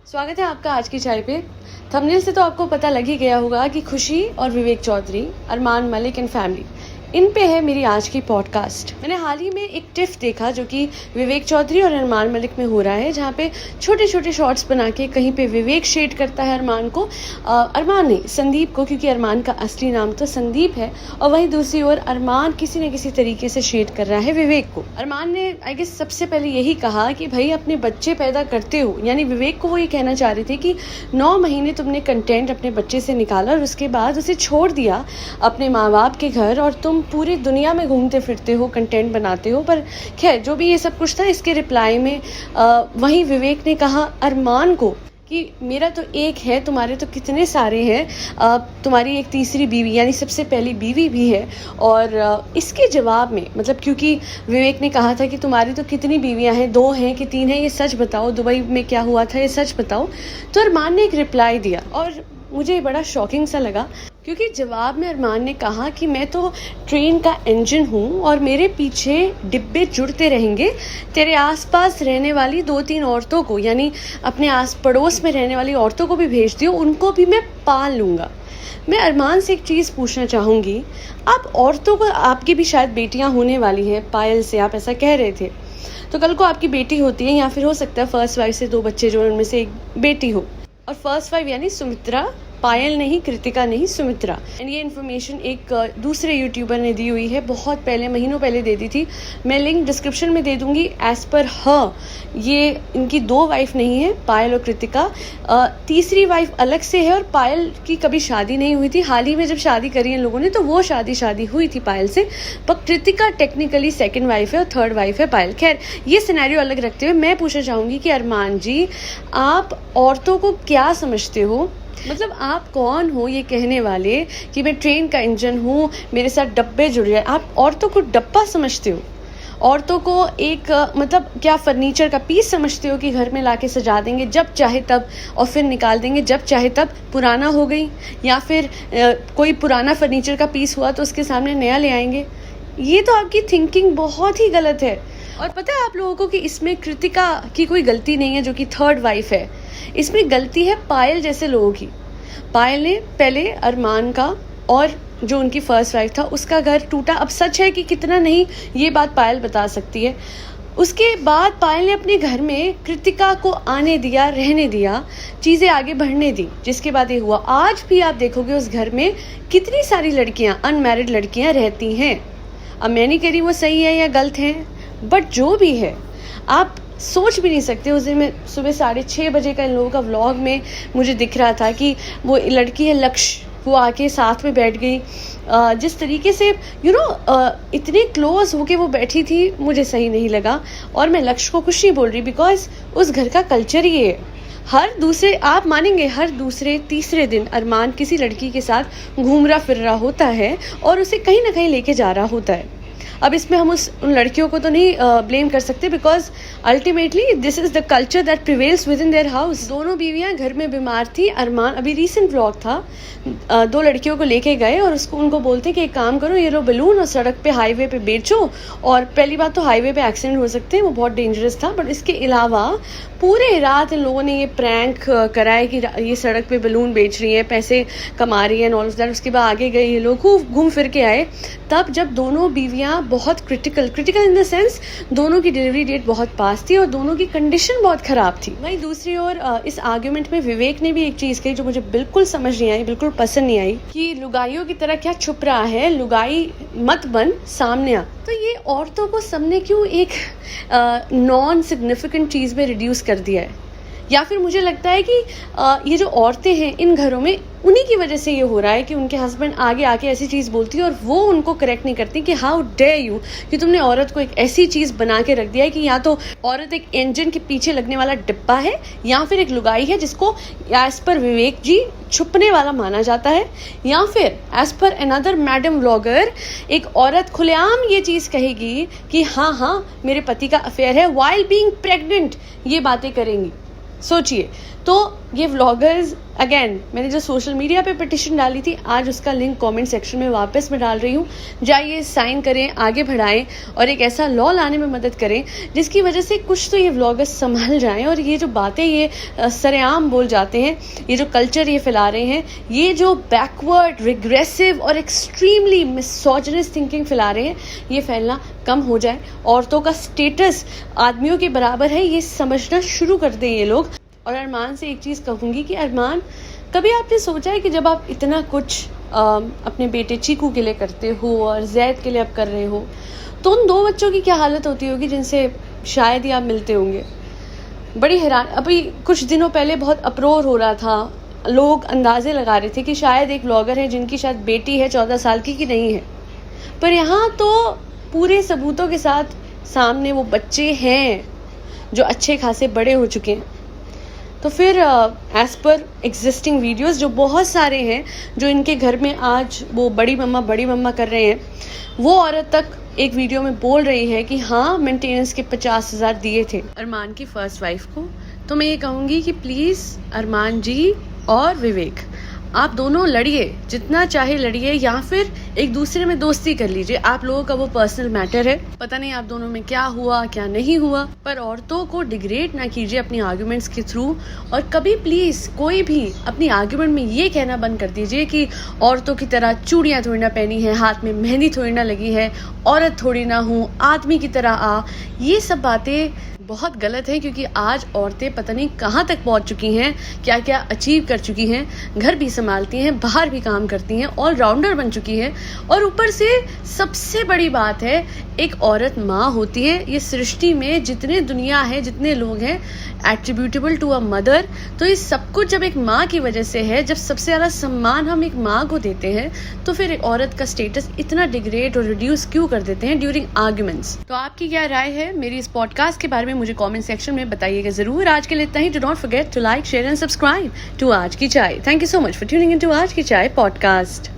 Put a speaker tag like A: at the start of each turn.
A: स्वागत है आपका आज की चाय पे। थंबनेल से तो आपको पता लग ही गया होगा कि खुशी और विवेक चौधरी, अरमान मलिक एंड फैमिली, इन पे है मेरी आज की पॉडकास्ट। मैंने हाल ही में एक टिफ देखा जो कि विवेक चौधरी और अरमान मलिक में हो रहा है, जहाँ पे छोटे छोटे शॉर्ट्स बना के कहीं पे विवेक शेड करता है अरमान को, अरमान नहीं संदीप को, क्योंकि अरमान का असली नाम तो संदीप है, और वहीं दूसरी ओर अरमान किसी न किसी तरीके से शेड कर रहा है विवेक को। अरमान ने आई गेस सबसे पहले यही कहा कि भाई अपने बच्चे पैदा करते हो, यानी विवेक को वो ये कहना चाह रहे थे कि 9 महीने तुमने कंटेंट अपने बच्चे से निकाला और उसके बाद उसे छोड़ दिया अपने माँ बाप के घर, और तुम पूरी दुनिया में घूमते फिरते हो, कंटेंट बनाते हो। पर खैर जो भी ये सब कुछ था, इसके रिप्लाई में वहीं विवेक ने कहा अरमान को कि मेरा तो एक है, तुम्हारे तो कितने सारे हैं, तुम्हारी एक तीसरी बीवी यानी सबसे पहली बीवी भी है। और इसके जवाब में, मतलब क्योंकि विवेक ने कहा था कि तुम्हारी तो कितनी बीवियां हैं, 2 हैं कि 3 हैं, ये सच बताओ, दुबई में क्या हुआ था ये सच बताओ। तो अरमान ने एक रिप्लाई दिया और मुझे बड़ा शॉकिंग सा लगा, क्योंकि जवाब में अरमान ने कहा कि मैं तो ट्रेन का इंजन हूँ और मेरे पीछे डिब्बे जुड़ते रहेंगे, तेरे आसपास रहने वाली 2-3 औरतों को, यानी अपने आस पड़ोस में रहने वाली औरतों को भी भेज दियो, उनको भी मैं पाल लूँगा। मैं अरमान से एक चीज़ पूछना चाहूँगी, आप औरतों को, आपकी भी शायद बेटियाँ होने वाली हैं, पायल से आप ऐसा कह रहे थे, तो कल को आपकी बेटी होती है, या फिर हो सकता है फर्स्ट वाइफ से 2 बच्चे जो उनमें से एक बेटी हो, और फर्स्ट वाइफ यानी सुमित्रा, पायल नहीं, कृतिका नहीं, सुमित्रा। एंड ये इन्फॉर्मेशन एक दूसरे यूट्यूबर ने दी हुई है, बहुत पहले, महीनों पहले दे दी थी, मैं लिंक डिस्क्रिप्शन में दे दूंगी। एज पर ये इनकी 2 वाइफ नहीं है, पायल और कृतिका, तीसरी वाइफ अलग से है, और पायल की कभी शादी नहीं हुई थी। हाल ही में जब शादी करी इन लोगों ने, तो वो शादी हुई थी पायल से, पर कृतिका टेक्निकली सेकंड वाइफ है और थर्ड वाइफ है पायल। खैर ये सिनेरियो अलग रखते हुए मैं पूछना चाहूँगी कि अरमान जी, आप औरतों को क्या समझते हो? मतलब आप कौन हो ये कहने वाले कि मैं ट्रेन का इंजन हूँ, मेरे साथ डब्बे जुड़ रहे हैं? आप औरतों को डब्बा समझते हो? औरतों को एक मतलब क्या फर्नीचर का पीस समझते हो कि घर में लाके सजा देंगे जब चाहे तब, और फिर निकाल देंगे जब चाहे तब, पुराना हो गई, या फिर कोई पुराना फर्नीचर का पीस हुआ तो उसके सामने नया ले आएंगे? ये तो आपकी थिंकिंग बहुत ही गलत है। और पता है आप लोगों को कि इसमें कृतिका की कोई गलती नहीं है, जो कि थर्ड वाइफ है, इसमें गलती है पायल जैसे लोगों की। पायल ने पहले अरमान का और जो उनकी फर्स्ट वाइफ था उसका घर टूटा। अब सच है कि कितना नहीं, ये बात पायल बता सकती है। उसके बाद पायल ने अपने घर में कृतिका को आने दिया, रहने दिया, चीज़ें आगे बढ़ने दी, जिसके बाद ये हुआ। आज भी आप देखोगे उस घर में कितनी सारी लड़कियां, अनमैरिड लड़कियां रहती हैं। अब मैं नहीं कह रही वो सही है या गलत है, बट जो भी है, आप सोच भी नहीं सकते। उस दिन मैं सुबह 6:30 बजे का इन लोगों का व्लॉग में मुझे दिख रहा था कि वो लड़की है लक्ष्य, वो आके साथ में बैठ गई, जिस तरीके से इतने क्लोज होके वो बैठी थी, मुझे सही नहीं लगा। और मैं लक्ष्य को कुछ नहीं बोल रही, बिकॉज उस घर का कल्चर ही है, हर दूसरे, आप मानेंगे, हर दूसरे तीसरे दिन अरमान किसी लड़की के साथ घूम रहा फिर रहा होता है और उसे कहीं ना कहीं लेके जा रहा होता है। अब इसमें हम उन लड़कियों को तो नहीं ब्लेम कर सकते, because ultimately this is the culture that prevails with in their house. दोनों बीवियां घर में बीमार थी। अरमान, अभी रीसेंट व्लॉग था, 2 लड़कियों को लेके गए और उनको बोलते कि एक काम करो, ये लो बलून और सड़क पे हाईवे पे बेचो। और पहली बात तो हाईवे पे एक्सीडेंट हो सकते हैं, वो बहुत डेंजरस था, बट इसके अलावा पूरे रात इन लोगों ने ये प्रैंक कराया कि ये सड़क पे बलून बेच रही है, पैसे कमा रही है एंड ऑल ऑफ दैट। उसके बाद आगे गए ये लोग, खूब घूम फिर के आए, तब जब दोनों बीवियां बहुत क्रिटिकल इन द सेंस, दोनों की डिलीवरी डेट बहुत पास थी और दोनों की कंडीशन बहुत खराब थी। वहीं दूसरी ओर इस आर्ग्यूमेंट में विवेक ने भी एक चीज कही जो मुझे बिल्कुल समझ नहीं आई, बिल्कुल पसंद नहीं आई, कि लुगाइयों की तरह क्या छुप रहा है, लुगाई मत बन, सामने आ। तो ये औरतों को सबने क्यों एक नॉन सिग्निफिकेंट चीज में रिड्यूस कर दिया है? या फिर मुझे लगता है कि ये जो औरतें हैं इन घरों में, उन्हीं की वजह से ये हो रहा है कि उनके हस्बैंड आगे आके ऐसी चीज़ बोलती है और वो उनको करेक्ट नहीं करती कि हाउ डेयर यू, कि तुमने औरत को एक ऐसी चीज़ बना के रख दिया है कि या तो औरत एक इंजन के पीछे लगने वाला डिब्बा है, या फिर एक लुगाई है जिसको एज पर विवेक जी छुपने वाला माना जाता है, या फिर as per another madam vlogger एक औरत खुलेआम ये चीज़ कहेगी कि हाँ मेरे पति का अफेयर है, वाइल बीइंग प्रेग्नेंट, ये बातें करेंगी। सोचिए। तो ये व्लॉगर्स, अगेन मैंने जो सोशल मीडिया पे पिटिशन डाली थी, आज उसका लिंक कमेंट सेक्शन में वापस मैं डाल रही हूँ। जाइए, साइन करें, आगे बढ़ाएं और एक ऐसा लॉ लाने में मदद करें जिसकी वजह से कुछ तो ये व्लॉगर्स संभल जाएं और ये जो बातें ये सरेआम बोल जाते हैं, ये जो कल्चर ये फैला रहे हैं, ये जो बैकवर्ड, रिग्रेसिव और एक्सट्रीमली मिसोजिनिस्ट थिंकिंग फैला रहे हैं, ये फैलना कम हो जाए। औरतों का स्टेटस आदमियों के बराबर है, ये समझना शुरू कर दें ये लोग। और अरमान से एक चीज़ कहूँगी कि अरमान, कभी आपने सोचा है कि जब आप इतना कुछ अपने बेटे चीकू के लिए करते हो और जैद के लिए आप कर रहे हो, तो उन 2 बच्चों की क्या हालत होती होगी जिनसे शायद ही आप मिलते होंगे। बड़ी हैरान, अभी कुछ दिनों पहले बहुत अप्रोर हो रहा था, लोग अंदाजे लगा रहे थे कि शायद एक ब्लॉगर है जिनकी शायद बेटी है 14 साल की कि नहीं है, पर यहाँ तो पूरे सबूतों के साथ सामने वो बच्चे हैं जो अच्छे खासे बड़े हो चुके हैं। तो फिर एज़ पर एग्जिस्टिंग वीडियोस जो बहुत सारे हैं, जो इनके घर में आज वो बड़ी मम्मा कर रहे हैं, वो औरत तक एक वीडियो में बोल रही है कि हाँ, मेंटेनेंस के 50,000 दिए थे अरमान की फर्स्ट वाइफ को। तो मैं ये कहूँगी कि प्लीज़ अरमान जी और विवेक, आप दोनों लड़िए, जितना चाहे लड़िए, या फिर एक दूसरे में दोस्ती कर लीजिए। आप लोगों का वो पर्सनल मैटर है, पता नहीं आप दोनों में क्या हुआ क्या नहीं हुआ, पर औरतों को डिग्रेड ना कीजिए अपनी आर्ग्यूमेंट्स के थ्रू। और कभी प्लीज कोई भी अपनी आर्ग्यूमेंट में ये कहना बंद कर दीजिए कि औरतों की तरह चूड़ियां थोड़ी ना पहनी है, हाथ में मेहंदी थोड़ी ना लगी है, औरत थोड़ी ना हूँ, आदमी की तरह आ। ये सब बातें बहुत गलत है, क्योंकि आज औरतें पता नहीं कहाँ तक पहुँच चुकी हैं, क्या क्या अचीव कर चुकी हैं, घर भी संभालती हैं, बाहर भी काम करती हैं, ऑलराउंडर बन चुकी हैं। और ऊपर से सबसे बड़ी बात है, एक औरत माँ होती है। ये सृष्टि में जितने दुनिया है, जितने लोग हैं, एट्रीब्यूटेबल टू अ मदर। तो ये सब कुछ जब एक माँ की वजह से है, जब सबसे ज़्यादा सम्मान हम एक माँ को देते हैं, तो फिर एक औरत का स्टेटस इतना डिग्रेड और रिड्यूस क्यों कर देते हैं ड्यूरिंग आर्ग्यूमेंट्स। तो आपकी क्या राय है मेरी इस पॉडकास्ट के बारे में, मुझे कमेंट सेक्शन में बताइएगा जरूर। आज के लिए इतना ही। Do not forget to like, share and subscribe to Aaj Ki Chai. Thank you so much for tuning in to Aaj Ki चाय पॉडकास्ट।